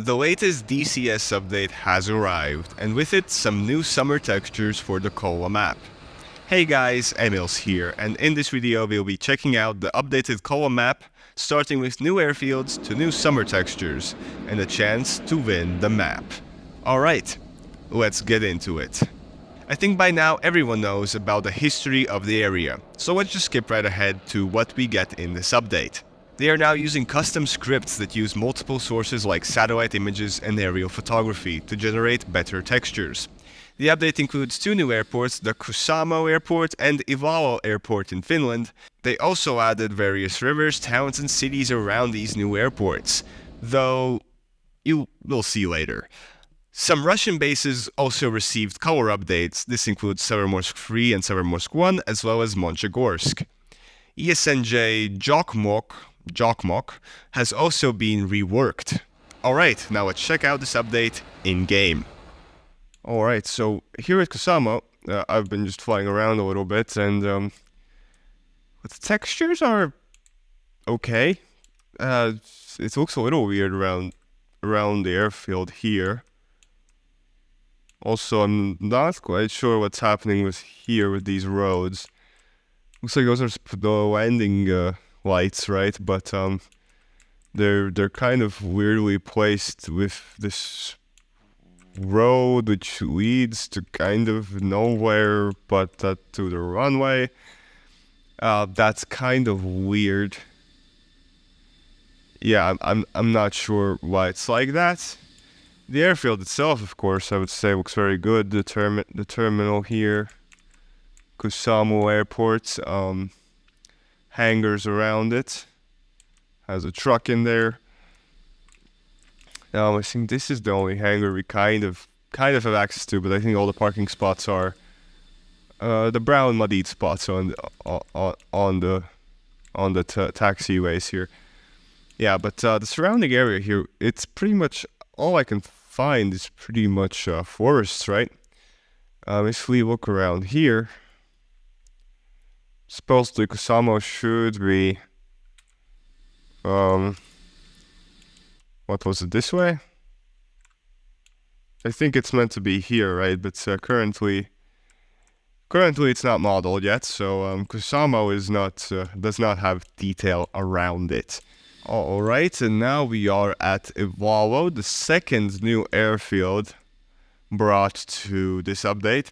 The latest DCS update has arrived, and with it some new summer textures for the Kola map. Hey guys, Emils here, and in this video we'll be checking out the updated Kola map, starting with new airfields to new summer textures, and a chance to win the map. Alright, let's get into it. I think by now everyone knows about the history of the area, so let's just skip right ahead to what we get in this update. They are now using custom scripts that use multiple sources like satellite images and aerial photography to generate better textures. The update includes two new airports, the Kuusamo airport and Ivalo airport in Finland. They also added various rivers, towns and cities around these new airports, though you will see later. Some Russian bases also received color updates. This includes Severomorsk 3 and Severomorsk 1, as well as Monchegorsk. ESNJ Jokkmokk has also been reworked. Alright, now let's check out this update in-game. Alright, so here at Kuusamo, I've been just flying around a little bit, and the textures are okay. It looks a little weird around the airfield here. Also, I'm not quite sure what's happening with these roads. Looks like those are the landing lights, right? But they're kind of weirdly placed with this road which leads to kind of nowhere but to the runway. That's kind of weird. Yeah, I'm not sure why it's like that. The airfield itself, of course, I would say looks very good. The terminal here, Kuusamo Airport, hangars around it, has a truck in there. I think this is the only hangar we kind of have access to, but I think all the parking spots are the brown muddied spots on the taxiways here. Yeah, but the surrounding area here, it's pretty much all I can find is pretty much forests, right? If we look around here, supposedly Kuusamo should be what was it, this way? I think it's meant to be here, right? But currently it's not modeled yet, so Kuusamo is does not have detail around it. Alright, and now we are at Ivalo, the second new airfield brought to this update.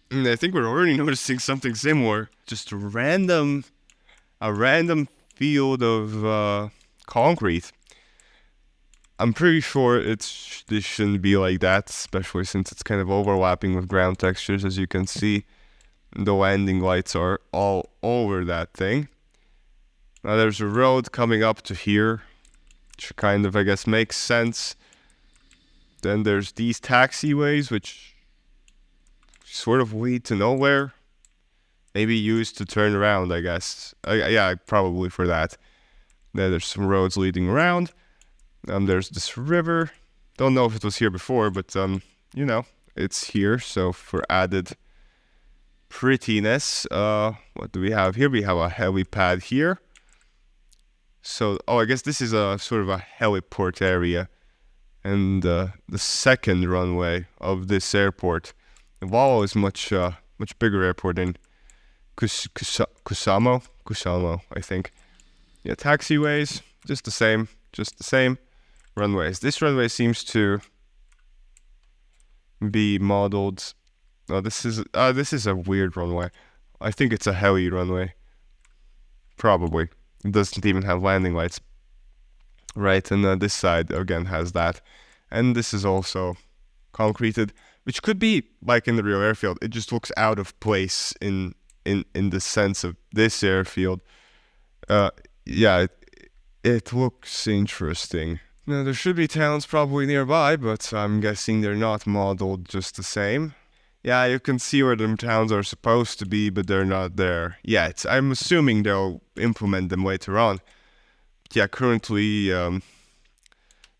And I think we're already noticing something similar. Just a random field of concrete. I'm pretty sure this shouldn't be like that, especially since it's kind of overlapping with ground textures. As you can see, the landing lights are all over that thing. Now there's a road coming up to here, which kind of, I guess, makes sense. Then there's these taxiways, which sort of lead to nowhere. Maybe used to turn around, I guess. Yeah, probably for that. Then there's some roads leading around. There's this river. Don't know if it was here before, but you know, it's here. So for added prettiness, what do we have here? We have a helipad here. So, I guess this is a sort of a heliport area, and the second runway of this airport. Ivalo is much bigger airport than Kuusamo, I think. Yeah, taxiways, just the same runways. This runway seems to be modeled. Oh, this is a weird runway. I think it's a heli runway. Probably. It doesn't even have landing lights. Right, and this side again has that. And this is also concreted, which could be like in the real airfield. It just looks out of place in the sense of this airfield. Yeah, it looks interesting. Now, there should be towns probably nearby, but I'm guessing they're not modeled just the same. Yeah, you can see where them towns are supposed to be, but they're not there yet. I'm assuming they'll implement them later on. Yeah, currently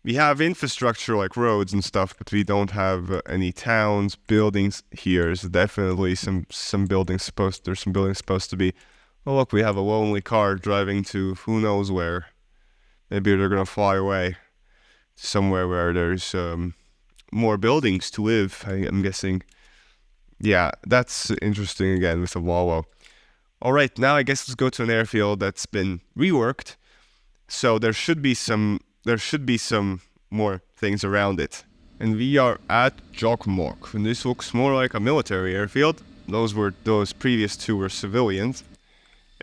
we have infrastructure like roads and stuff, but we don't have any towns, buildings here. There's definitely some buildings supposed to be. Oh look, we have a lonely car driving to who knows where. Maybe they're gonna fly away. somewhere where there's more buildings to live, I'm guessing. Yeah, that's interesting again with the Volvo. All right, now I guess let's go to an airfield that's been reworked. So there should be some more things around it. And we are at Jokkmokk, and this looks more like a military airfield. Those previous two were civilians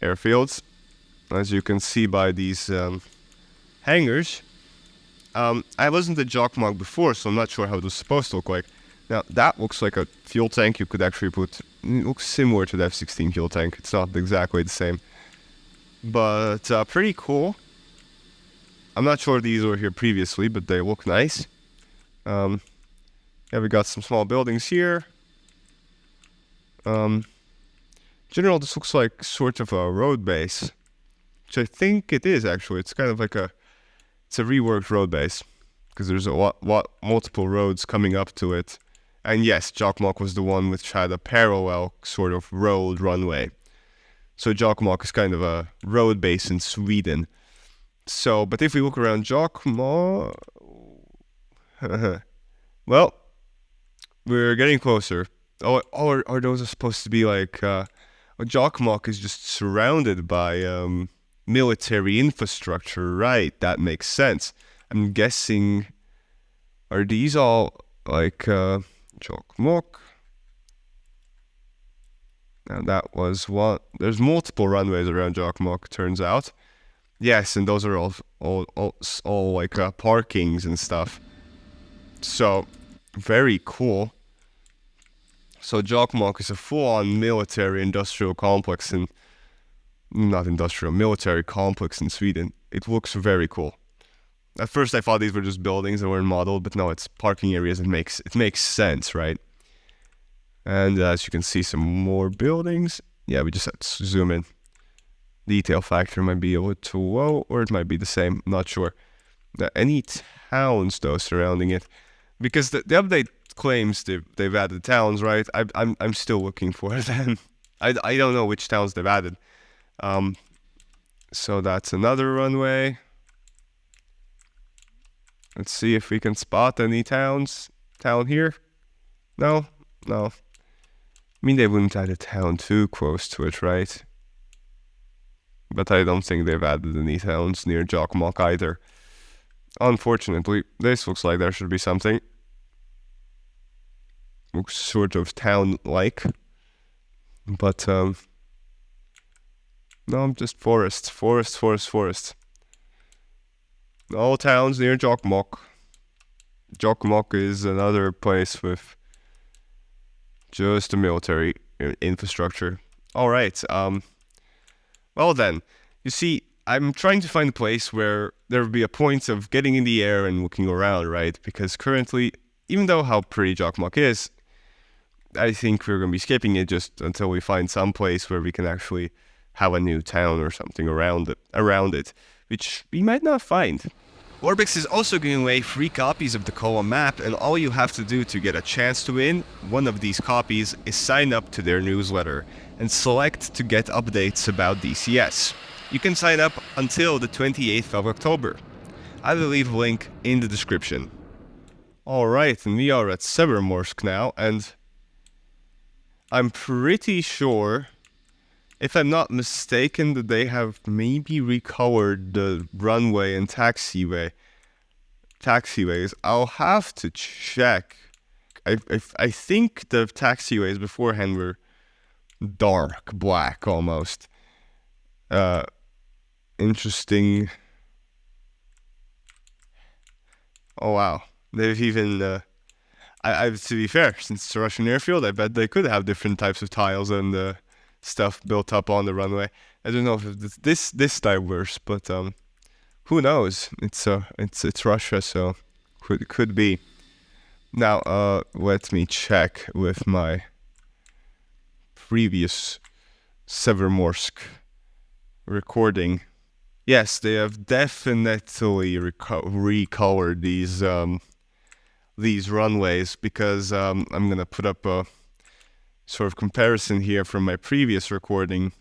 airfields, as you can see by these hangars. I wasn't at Jokkmokk before, so I'm not sure how it was supposed to look like. Now that looks like a fuel tank you could actually put. It looks similar to the F-16 fuel tank. It's not exactly the same, but pretty cool. I'm not sure if these were here previously, but they look nice. Yeah, we got some small buildings here. General, this looks like sort of a road base, which I think it is actually. It's kind of like it's a reworked road base, because there's a lot multiple roads coming up to it. And yes, Jokkmokk was the one which had a parallel sort of road runway. So Jokkmokk is kind of a road base in Sweden. So, but if we look around Jokkmokk, well, we're getting closer. Oh, or those are supposed to be like, Jokkmokk is just surrounded by military infrastructure, right? That makes sense. I'm guessing, are these all like Jokkmokk? Now that was one. There's multiple runways around Jokkmokk, turns out. Yes, and those are all like parkings and stuff. So very cool. So Jokkmokk is a full-on military industrial complex in, military complex in Sweden. It looks very cool. At first I thought these were just buildings that weren't modeled, but no, it's parking areas. It makes sense, right? And as you can see, some more buildings. Yeah, we just have to zoom in. Detail factor might be a little low, or it might be the same. I'm not sure. Any towns though surrounding it, because the update claims they've added towns, right? I'm still looking for them. I don't know which towns they've added. So that's another runway. Let's see if we can spot any towns. Town here? No. I mean, they wouldn't add a town too close to it, right? But I don't think they've added any towns near Jokkmokk either. Unfortunately, this looks like there should be something. Looks sort of town-like. But, no, just forest. All towns near Jokkmokk. Jokkmokk is another place with just a military infrastructure. All right. Well then, you see, I'm trying to find a place where there would be a point of getting in the air and looking around, right? Because currently, even though how pretty Jokkmokk is, I think we're going to be skipping it just until we find some place where we can actually have a new town or something around it, which we might not find. Orbx is also giving away free copies of the Kola map, and all you have to do to get a chance to win one of these copies is sign up to their newsletter and select to get updates about DCS. You can sign up until the 28th of October. I will leave a link in the description. Alright, and we are at Severomorsk now, and I'm pretty sure, if I'm not mistaken, that they have maybe recolored the runway and taxiways. I'll have to check. I think the taxiways beforehand were dark black almost. Interesting. Oh wow, they've even to be fair, since it's a Russian airfield, I bet they could have different types of tiles and stuff built up on the runway. I don't know if this time works, but who knows? It's Russia, so could be. Now let me check with my previous Severomorsk recording. Yes, they have definitely recolored these runways, because I'm gonna put up a sort of comparison here from my previous recording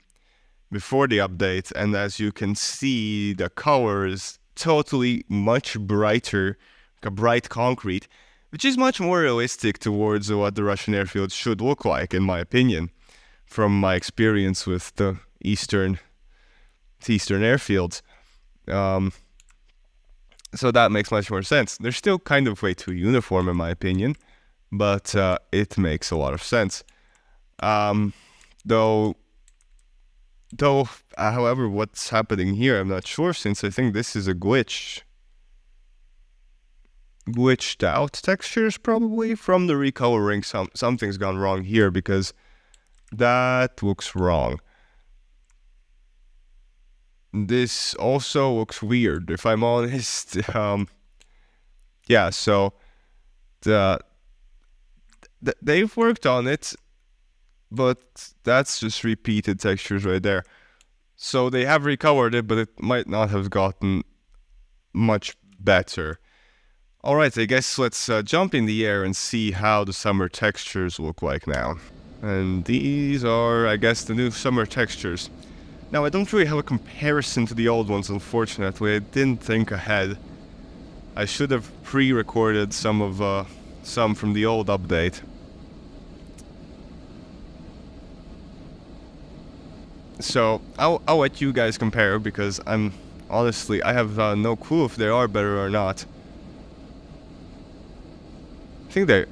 before the update, and as you can see, the color is totally much brighter a bright concrete, which is much more realistic towards what the Russian airfields should look like, in my opinion, from my experience with the eastern airfields. So that makes much more sense. They're still kind of way too uniform, in my opinion, but it makes a lot of sense. Though, however, what's happening here, I'm not sure, since I think this is a glitched out textures probably from the recoloring. Something's gone wrong here, because that looks wrong. This also looks weird, if I'm honest. Yeah, so they've worked on it, but that's just repeated textures right there. So they have recolored it, but it might not have gotten much better. Alright, I guess let's jump in the air and see how the summer textures look like now. And these are, I guess, the new summer textures. Now, I don't really have a comparison to the old ones, unfortunately. I didn't think ahead. I should have pre-recorded some from the old update. So, I'll let you guys compare, because honestly, I have no clue if they are better or not. I think they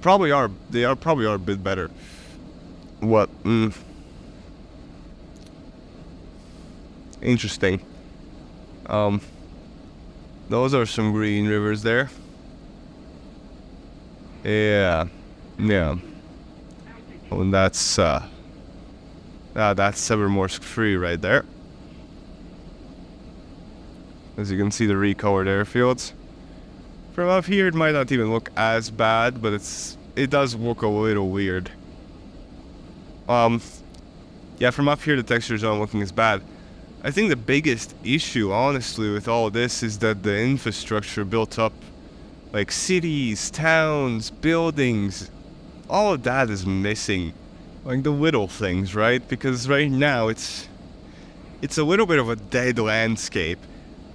probably are. They probably are a bit better. What? Interesting. Those are some green rivers there. Yeah. Oh, and that's Severmorsk 3 right there. As you can see, the recolored airfields. From up here, it might not even look as bad, but it does look a little weird. Yeah, from up here, the textures aren't looking as bad. I think the biggest issue, honestly, with all this is that the infrastructure built up, like cities, towns, buildings, all of that is missing. Like the little things, right? Because right now it's a little bit of a dead landscape.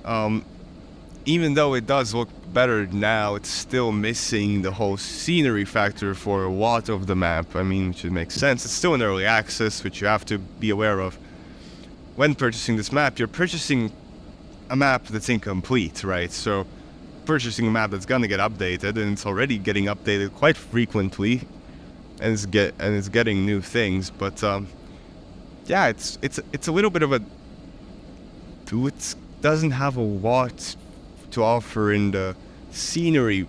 Even though it does look better now, it's still missing the whole scenery factor for a lot of the map. I mean, which makes sense. It's still in early access, which you have to be aware of. When purchasing this map, you're purchasing a map that's incomplete, right? So, purchasing a map that's gonna get updated, and it's already getting updated quite frequently, and it's getting new things. But yeah, it's a little bit of a. It doesn't have a lot to offer in the scenery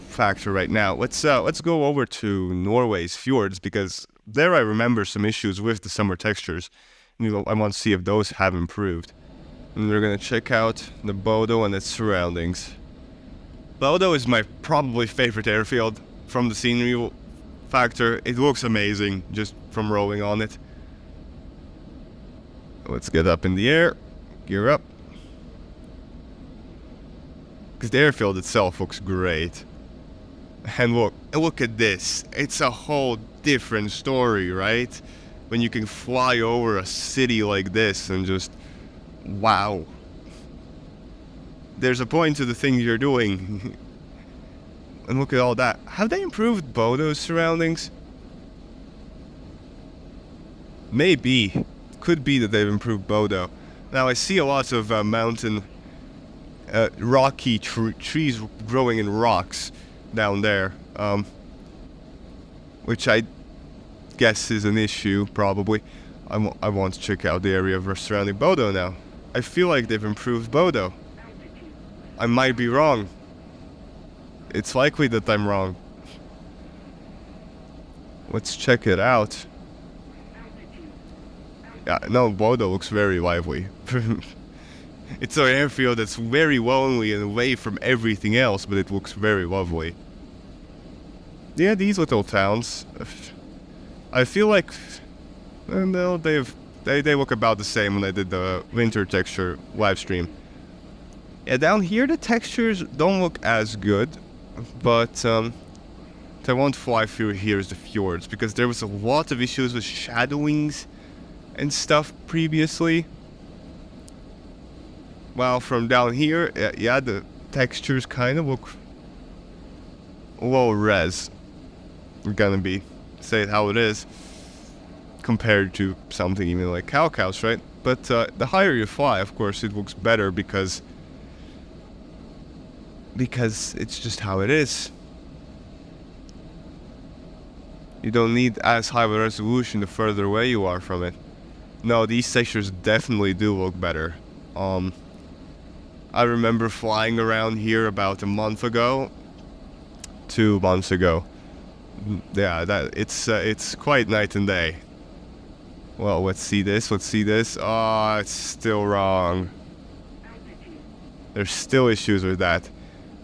factor right now. Let's go over to Norway's fjords, because there I remember some issues with the summer textures. I want to see if those have improved. And we're gonna check out the Bodo and its surroundings. Bodo is my probably favorite airfield from the scenery factor. It looks amazing just from rowing on it. Let's get up in the air, gear up. Because the airfield itself looks great. And look at this. It's a whole different story, right? When you can fly over a city like this and just, wow. There's a point to the thing you're doing. And look at all that. Have they improved Bodo's surroundings? Maybe. Could be that they've improved Bodo. Now I see a lot of mountain, rocky trees growing in rocks down there. Which I guess is an issue, probably. I want to check out the area surrounding Bodo now. I feel like they've improved Bodo. I might be wrong. It's likely that I'm wrong. Let's check it out. Yeah, no, Bodo looks very lively. It's an airfield that's very lonely and away from everything else, but it looks very lovely. Yeah, these little towns, I feel like, no, they look about the same when I did the winter texture live stream. Yeah, down here the textures don't look as good, but I won't fly through here is the fjords, because there was a lot of issues with shadowings and stuff previously. While from down here, yeah, the textures kind of look low res. We're gonna be say it how it is compared to something even like Cows, right? But the higher you fly, of course, it looks better because it's just how it is. You don't need as high of a resolution the further away you are from it. No, these textures definitely do look better. I remember flying around here about a month ago, 2 months ago. Yeah, it's quite night and day. Well, let's see this. Oh, it's still wrong. There's still issues with that.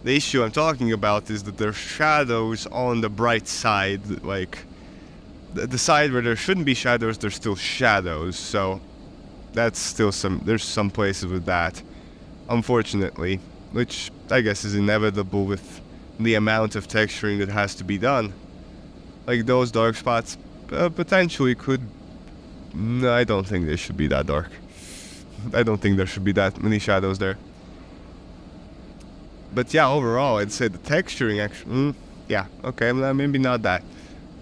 The issue I'm talking about is that there's shadows on the bright side, like the side where there shouldn't be shadows, there's still shadows. So that's still there's some places with that, unfortunately, which I guess is inevitable with the amount of texturing that has to be done. Like those dark spots potentially could. No, I don't think they should be that dark. I don't think there should be that many shadows there. But yeah, overall, I'd say the texturing actually, yeah, okay, maybe not that.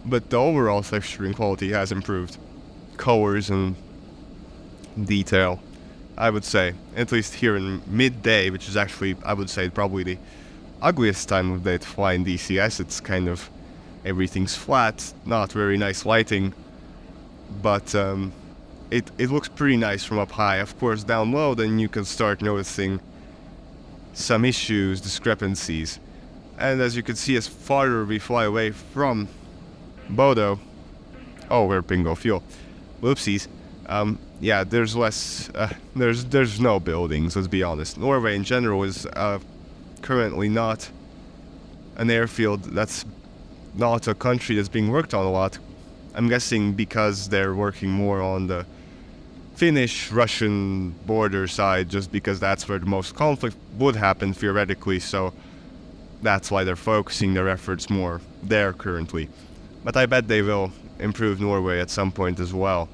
But the overall texturing quality has improved. Colors and detail, I would say. At least here in midday, which is actually, I would say, probably the ugliest time of day to fly in DCS. It's kind of, everything's flat, not very nice lighting. But it looks pretty nice from up high. Of course, down low, then you can start noticing some issues, discrepancies. And as you can see, as farther we fly away from Bodo, oh, we're bingo fuel, whoopsies. Yeah, there's less, there's no buildings, let's be honest. Norway in general is currently not an airfield. That's not a country that's being worked on a lot. I'm guessing because they're working more on the Finnish-Russian border side, just because that's where the most conflict would happen theoretically, so that's why they're focusing their efforts more there currently. But I bet they will improve Norway at some point as well.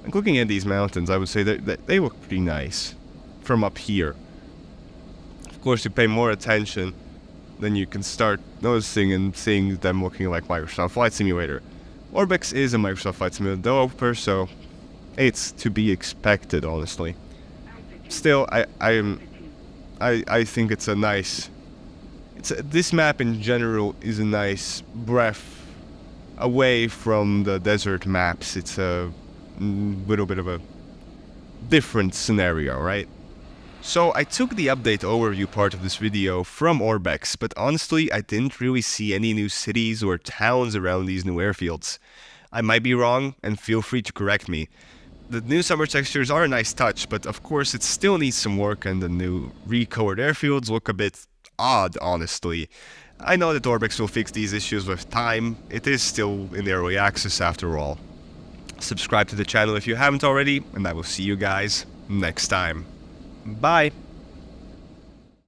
And looking at these mountains, I would say that they look pretty nice from up here. Of course, you pay more attention, then you can start noticing and seeing them looking like Microsoft Flight Simulator. Orbx is a Microsoft Flight Simulator developer, so it's to be expected, honestly. Still, I think it's a nice. This map in general is a nice breath away from the desert maps. It's a little bit of a different scenario, right? So I took the update overview part of this video from Orbx, but honestly I didn't really see any new cities or towns around these new airfields. I might be wrong, and feel free to correct me. The new summer textures are a nice touch, but of course it still needs some work, and the new recolored airfields look a bit odd, honestly. I know that Orbx will fix these issues with time. It is still in early access after all. Subscribe to the channel if you haven't already, and I will see you guys next time. Bye!